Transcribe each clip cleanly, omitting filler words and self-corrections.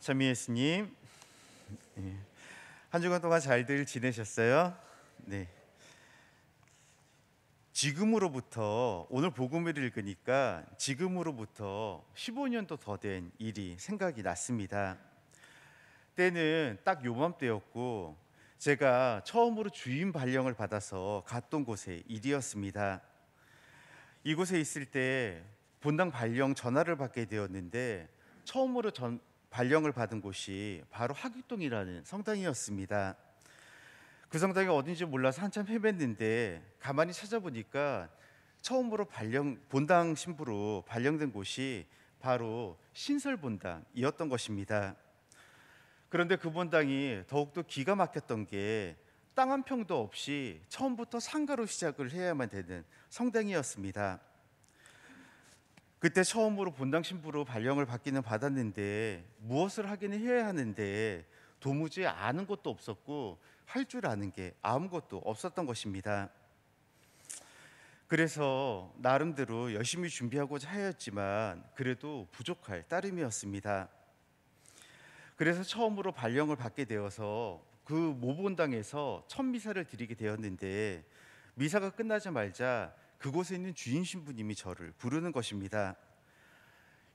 천미 예수님, 한 주간 동안 잘들 지내셨어요? 네. 지금으로부터 오늘 복음을 읽으니까 지금으로부터 15년도 더 된 일이 생각이 났습니다. 때는 딱 요맘때였고 제가 처음으로 주임 발령을 받아서 갔던 곳의 일이었습니다. 이곳에 있을 때 본당 발령 전화를 받게 되었는데 처음으로 발령을 받은 곳이 바로 하객동이라는 성당이었습니다. 그 성당이 어딘지 몰라서 한참 헤맸는데 가만히 찾아보니까 처음으로 본당 신부로 발령된 곳이 바로 신설본당이었던 것입니다. 그런데 그 본당이 더욱더 기가 막혔던 게 땅 한 평도 없이 처음부터 상가로 시작을 해야만 되는 성당이었습니다. 그때 처음으로 본당 신부로 발령을 받기는 받았는데 무엇을 하기는 해야 하는데 도무지 아는 것도 없었고 할 줄 아는 게 아무것도 없었던 것입니다. 그래서 나름대로 열심히 준비하고자 하였지만 그래도 부족할 따름이었습니다. 그래서 처음으로 발령을 받게 되어서 그 모본당에서 첫 미사를 드리게 되었는데 미사가 끝나자마자 그곳에 있는 주인 신부님이 저를 부르는 것입니다.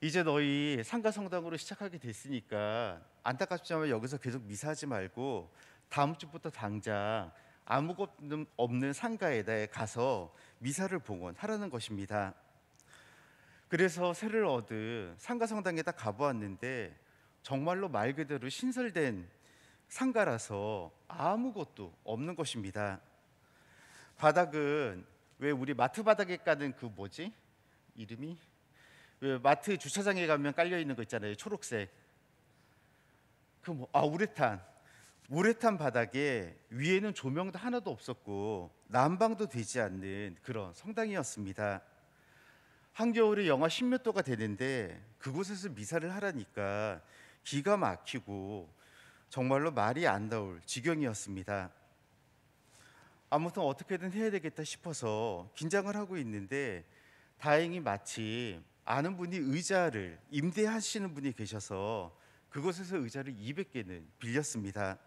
이제 너희 상가 성당으로 시작하게 됐으니까 안타깝지만 여기서 계속 미사하지 말고 다음 주부터 당장 아무것도 없는 상가에다 가서 미사를 봉헌하라는 것입니다. 그래서 새를 얻은 상가 성당에다 가보았는데 정말로 말 그대로 신설된 상가라서 아무것도 없는 것입니다. 바닥은 왜 우리 마트 바닥에 까는 그 뭐지? 이름이? 왜 마트 주차장에 가면 깔려 있는 거 있잖아요. 초록색. 우레탄 바닥에 위에는 조명도 하나도 없었고 난방도 되지 않는 그런 성당이었습니다. 한겨울에 영하 10몇 도가 되는데 그곳에서 미사를 하라니까 기가 막히고 정말로 말이 안 나올 지경이었습니다. 아무튼 어떻게든 해야 되겠다 싶어서 긴장을 하고 있는데 다행히 마침 아는 분이 의자를 임대하시는 분이 계셔서 그곳에서 의자를 200개는 빌렸습니다.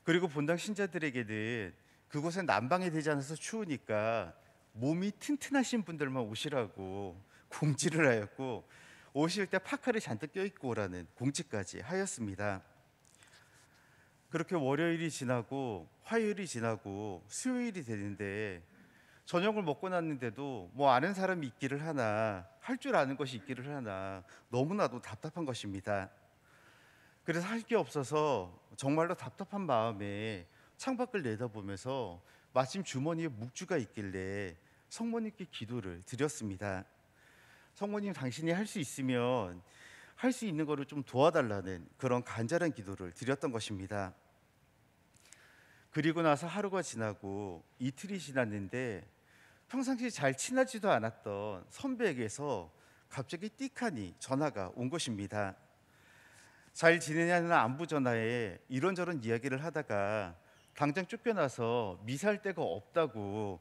그리고 본당 신자들에게는 그곳에 난방이 되지 않아서 추우니까 몸이 튼튼하신 분들만 오시라고 공지를 하였고 오실 때 파카를 잔뜩 껴입고 오라는 공지까지 하였습니다. 그렇게 월요일이 지나고 화요일이 지나고 수요일이 되는데 저녁을 먹고 났는데도 뭐 아는 사람이 있기를 하나 할 줄 아는 것이 있기를 하나 너무나도 답답한 것입니다. 그래서 할 게 없어서 정말로 답답한 마음에 창밖을 내다보면서 마침 주머니에 묵주가 있길래 성모님께 기도를 드렸습니다. 성모님, 당신이 할 수 있으면 할 수 있는 거를 좀 도와달라는 그런 간절한 기도를 드렸던 것입니다. 그리고 나서 하루가 지나고 이틀이 지났는데 평상시 잘 친하지도 않았던 선배에게서 갑자기 띡하니 전화가 온 것입니다. 잘 지내냐는 안부 전화에 이런저런 이야기를 하다가 당장 쫓겨나서 미사할 데가 없다고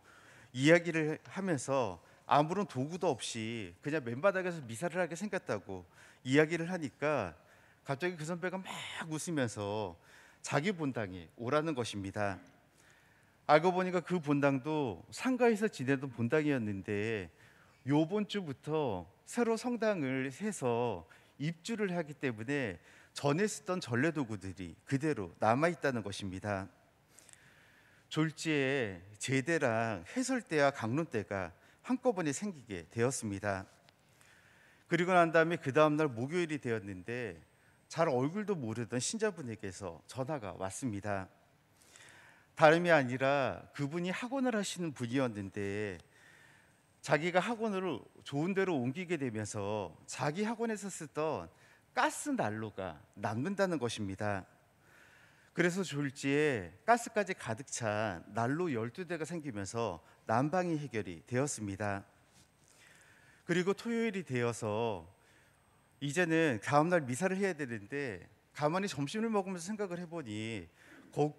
이야기를 하면서 아무런 도구도 없이 그냥 맨바닥에서 미사를 하게 생겼다고 이야기를 하니까 갑자기 그 선배가 막 웃으면서 자기 본당에 오라는 것입니다. 알고 보니까 그 본당도 상가에서 지내던 본당이었는데 요번 주부터 새로 성당을 해서 입주를 하기 때문에 전에 쓰던 전래도구들이 그대로 남아있다는 것입니다. 졸지에 제대랑 해설대와 강론대가 한꺼번에 생기게 되었습니다. 그리고 난 다음에 그 다음날 목요일이 되었는데 잘 얼굴도 모르던 신자분에게서 전화가 왔습니다. 다름이 아니라 그분이 학원을 하시는 분이었는데 자기가 학원을 좋은 데로 옮기게 되면서 자기 학원에서 쓰던 가스 난로가 남는다는 것입니다. 그래서 졸지에 가스까지 가득 찬 난로 12대가 생기면서 난방이 해결이 되었습니다. 그리고 토요일이 되어서 이제는 다음날 미사를 해야 되는데 가만히 점심을 먹으면서 생각을 해보니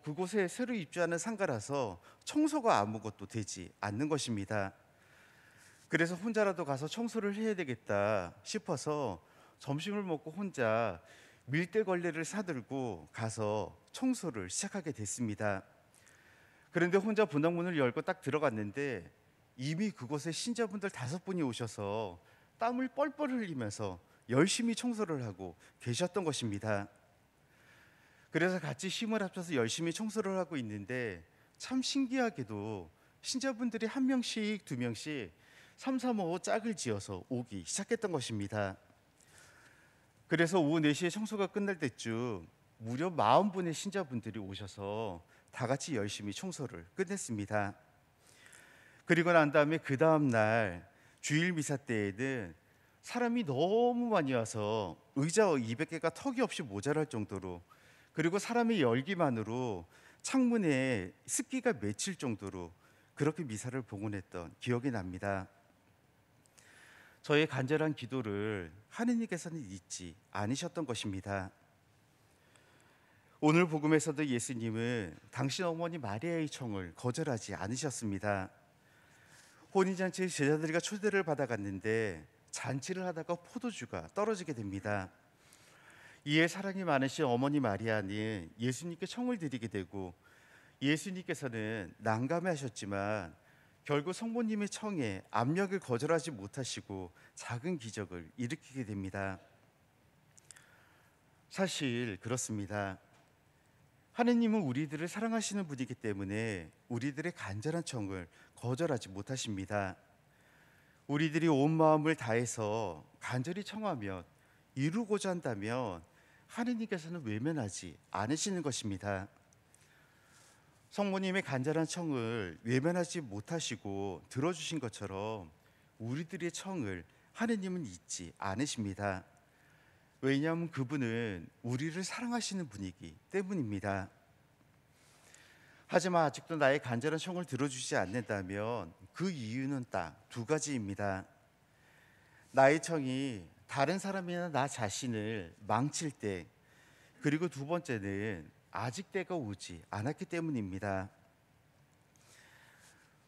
그곳에 새로 입주하는 상가라서 청소가 아무것도 되지 않는 것입니다. 그래서 혼자라도 가서 청소를 해야 되겠다 싶어서 점심을 먹고 혼자 밀대걸레를 사들고 가서 청소를 시작하게 됐습니다. 그런데 혼자 분당문을 열고 딱 들어갔는데 이미 그곳에 신자분들 5분이 오셔서 땀을 뻘뻘 흘리면서 열심히 청소를 하고 계셨던 것입니다. 그래서 같이 힘을 합쳐서 열심히 청소를 하고 있는데 참 신기하게도 신자분들이 한 명씩 두 명씩 삼삼오오 짝을 지어서 오기 시작했던 것입니다. 그래서 오후 4시에 청소가 끝날 때쯤 무려 40분의 신자분들이 오셔서 다 같이 열심히 청소를 끝냈습니다. 그리고 난 다음에 그 다음 날 주일 미사 때에는 사람이 너무 많이 와서 의자 200개가 턱이 없이 모자랄 정도로, 그리고 사람의 열기만으로 창문에 습기가 맺힐 정도로 그렇게 미사를 봉헌했던 기억이 납니다. 저의 간절한 기도를 하느님께서는 잊지 않으셨던 것입니다. 오늘 복음에서도 예수님은 당신 어머니 마리아의 청을 거절하지 않으셨습니다. 혼인잔치에 제자들과 초대를 받아갔는데 잔치를 하다가 포도주가 떨어지게 됩니다. 이에 사랑이 많으신 어머니 마리아는 예수님께 청을 드리게 되고, 예수님께서는 난감해하셨지만 결국 성모님의 청에 압력을 거절하지 못하시고 작은 기적을 일으키게 됩니다. 사실 그렇습니다. 하느님은 우리들을 사랑하시는 분이기 때문에 우리들의 간절한 청을 거절하지 못하십니다. 우리들이 온 마음을 다해서 간절히 청하며 이루고자 한다면 하느님께서는 외면하지 않으시는 것입니다. 성모님의 간절한 청을 외면하지 못하시고 들어주신 것처럼 우리들의 청을 하느님은 잊지 않으십니다. 왜냐하면 그분은 우리를 사랑하시는 분이기 때문입니다. 하지만 아직도 나의 간절한 청을 들어주지 않는다면 그 이유는 딱 2가지입니다. 나의 청이 다른 사람이나 나 자신을 망칠 때, 그리고 2번째는 아직 때가 오지 않았기 때문입니다.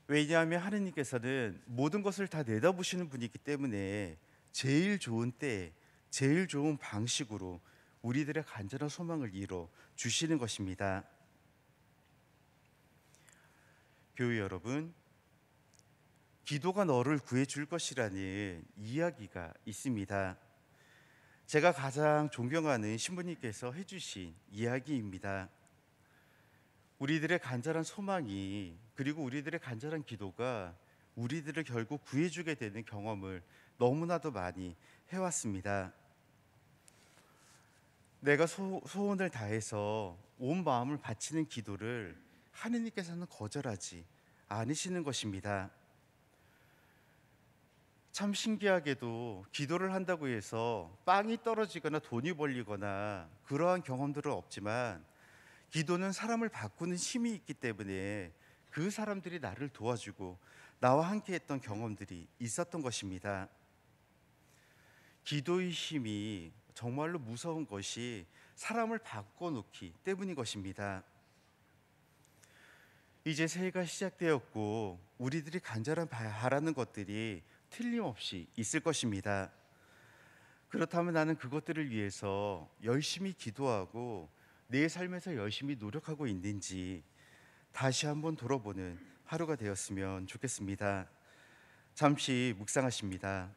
왜냐하면 하느님께서는 모든 것을 다 내다보시는 분이기 때문에 제일 좋은 때, 제일 좋은 방식으로 우리들의 간절한 소망을 이뤄 주시는 것입니다. 교회 여러분, 기도가 너를 구해 줄 것이라는 이야기가 있습니다. 제가 가장 존경하는 신부님께서 해주신 이야기입니다. 우리들의 간절한 소망이, 그리고 우리들의 간절한 기도가 우리들을 결국 구해주게 되는 경험을 너무나도 많이 해왔습니다. 내가 소원을 다해서 온 마음을 바치는 기도를 하느님께서는 거절하지 않으시는 것입니다. 참 신기하게도 기도를 한다고 해서 빵이 떨어지거나 돈이 벌리거나 그러한 경험들은 없지만, 기도는 사람을 바꾸는 힘이 있기 때문에 그 사람들이 나를 도와주고 나와 함께 했던 경험들이 있었던 것입니다. 기도의 힘이 정말로 무서운 것이 사람을 바꿔놓기 때문인 것입니다. 이제 새해가 시작되었고 우리들이 간절한 바라는 것들이 틀림없이 있을 것입니다. 그렇다면 나는 그것들을 위해서 열심히 기도하고 내 삶에서 열심히 노력하고 있는지 다시 한번 돌아보는 하루가 되었으면 좋겠습니다. 잠시 묵상하십니다.